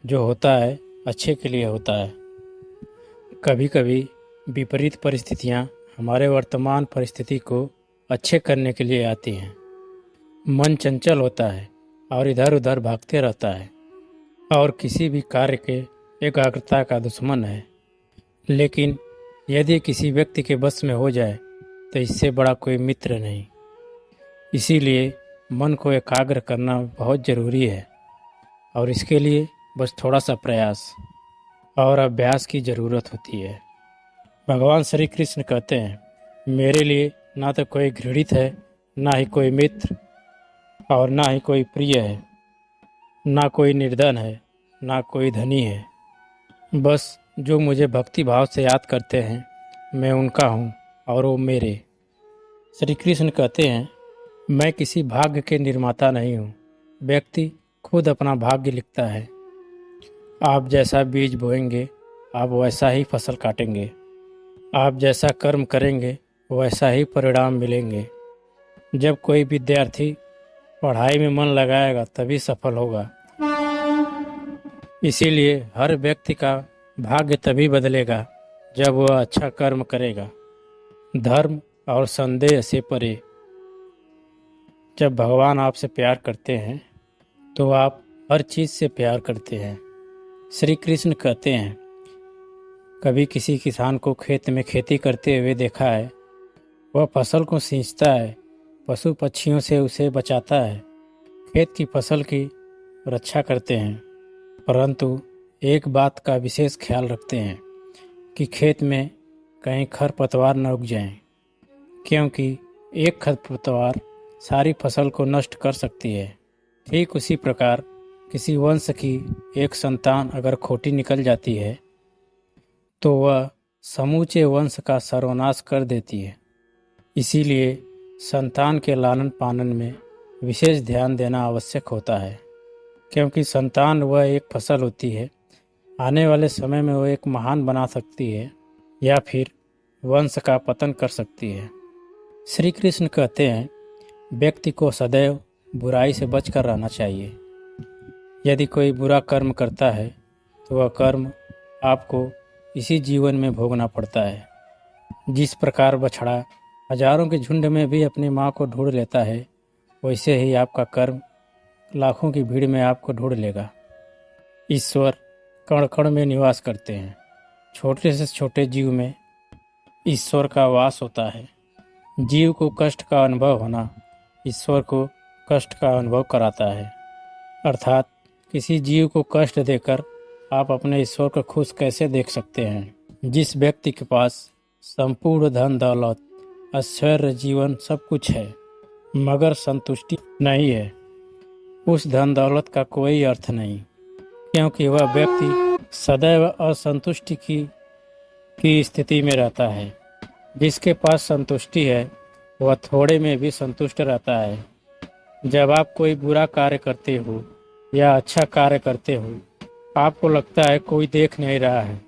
जो होता है अच्छे के लिए होता है। कभी कभी विपरीत परिस्थितियाँ हमारे वर्तमान परिस्थिति को अच्छे करने के लिए आती हैं। मन चंचल होता है और इधर उधर भागते रहता है और किसी भी कार्य के एकाग्रता का दुश्मन है। लेकिन यदि किसी व्यक्ति के बस में हो जाए तो इससे बड़ा कोई मित्र नहीं। इसीलिए मन को एकाग्र करना बहुत ज़रूरी है और इसके लिए बस थोड़ा सा प्रयास और अभ्यास की ज़रूरत होती है। भगवान श्री कृष्ण कहते हैं, मेरे लिए ना तो कोई घृणित है, ना ही कोई मित्र और ना ही कोई प्रिय है, ना कोई निर्धन है, ना कोई धनी है। बस जो मुझे भक्ति भाव से याद करते हैं मैं उनका हूँ और वो मेरे। श्री कृष्ण कहते हैं, मैं किसी भाग्य के निर्माता नहीं हूँ। व्यक्ति खुद अपना भाग्य लिखता है। आप जैसा बीज बोएंगे आप वैसा ही फसल काटेंगे। आप जैसा कर्म करेंगे वैसा ही परिणाम मिलेंगे। जब कोई विद्यार्थी पढ़ाई में मन लगाएगा तभी सफल होगा। इसीलिए हर व्यक्ति का भाग्य तभी बदलेगा जब वह अच्छा कर्म करेगा, धर्म और संदेह से परे। जब भगवान आपसे प्यार करते हैं तो आप हर चीज़ से प्यार करते हैं। श्री कृष्ण कहते हैं, कभी किसी किसान को खेत में खेती करते हुए देखा है। वह फसल को सींचता है, पशु पक्षियों से उसे बचाता है, खेत की फसल की रक्षा करते हैं, परंतु एक बात का विशेष ख्याल रखते हैं कि खेत में कहीं खरपतवार न उग जाएं, क्योंकि एक खरपतवार सारी फसल को नष्ट कर सकती है। ठीक उसी प्रकार किसी वंश की एक संतान अगर खोटी निकल जाती है तो वह समूचे वंश का सर्वनाश कर देती है। इसीलिए संतान के लालन पालन में विशेष ध्यान देना आवश्यक होता है, क्योंकि संतान वह एक फसल होती है। आने वाले समय में वह एक महान बना सकती है या फिर वंश का पतन कर सकती है। श्री कृष्ण कहते हैं, व्यक्ति को सदैव बुराई से बचकर रहना चाहिए। यदि कोई बुरा कर्म करता है तो वह कर्म आपको इसी जीवन में भोगना पड़ता है। जिस प्रकार बछड़ा हजारों के झुंड में भी अपनी माँ को ढूंढ लेता है, वैसे ही आपका कर्म लाखों की भीड़ में आपको ढूंढ लेगा। ईश्वर कण कण में निवास करते हैं। छोटे से छोटे जीव में ईश्वर का वास होता है। जीव को कष्ट का अनुभव होना ईश्वर को कष्ट का अनुभव कराता है। अर्थात किसी जीव को कष्ट देकर आप अपने ईश्वर को खुश कैसे देख सकते हैं। जिस व्यक्ति के पास संपूर्ण धन दौलत ऐश्वर्य जीवन सब कुछ है मगर संतुष्टि नहीं है, उस धन दौलत का कोई अर्थ नहीं, क्योंकि वह व्यक्ति सदैव असंतुष्टि की स्थिति में रहता है। जिसके पास संतुष्टि है वह थोड़े में भी संतुष्ट रहता है। जब आप कोई बुरा कार्य करते हो या अच्छा कार्य करते हो, आपको लगता है कोई देख नहीं रहा है,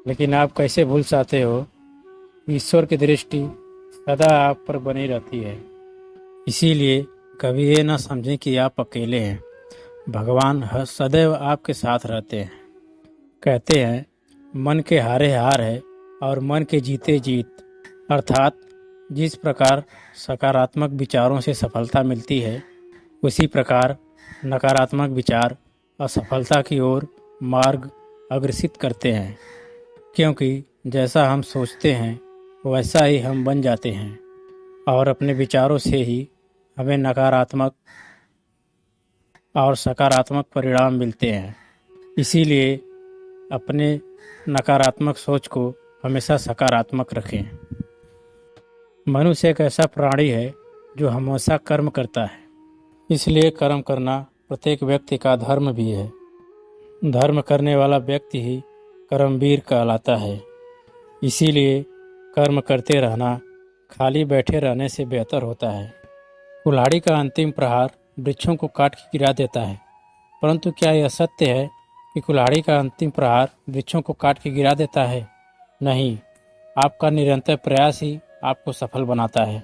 लेकिन आप कैसे भूल जाते हो, ईश्वर की दृष्टि सदा आप पर बनी रहती है। इसीलिए कभी ये ना समझें कि आप अकेले हैं। भगवान सदैव आपके साथ रहते हैं। कहते हैं, मन के हारे हार है और मन के जीते जीत। अर्थात जिस प्रकार सकारात्मक विचारों से सफलता मिलती है, उसी प्रकार नकारात्मक विचार असफलता की ओर मार्ग अग्रसित करते हैं। क्योंकि जैसा हम सोचते हैं वैसा ही हम बन जाते हैं और अपने विचारों से ही हमें नकारात्मक और सकारात्मक परिणाम मिलते हैं। इसीलिए अपने नकारात्मक सोच को हमेशा सकारात्मक रखें। मनुष्य एक ऐसा प्राणी है जो हमेशा कर्म करता है, इसलिए कर्म करना प्रत्येक व्यक्ति का धर्म भी है। धर्म करने वाला व्यक्ति ही कर्मवीर कहलाता है। इसीलिए कर्म करते रहना खाली बैठे रहने से बेहतर होता है। कुल्हाड़ी का अंतिम प्रहार वृक्षों को काट के गिरा देता है, परंतु क्या यह सत्य है कि कुल्हाड़ी का अंतिम प्रहार वृक्षों को काट के गिरा देता है? नहीं, आपका निरंतर प्रयास ही आपको सफल बनाता है।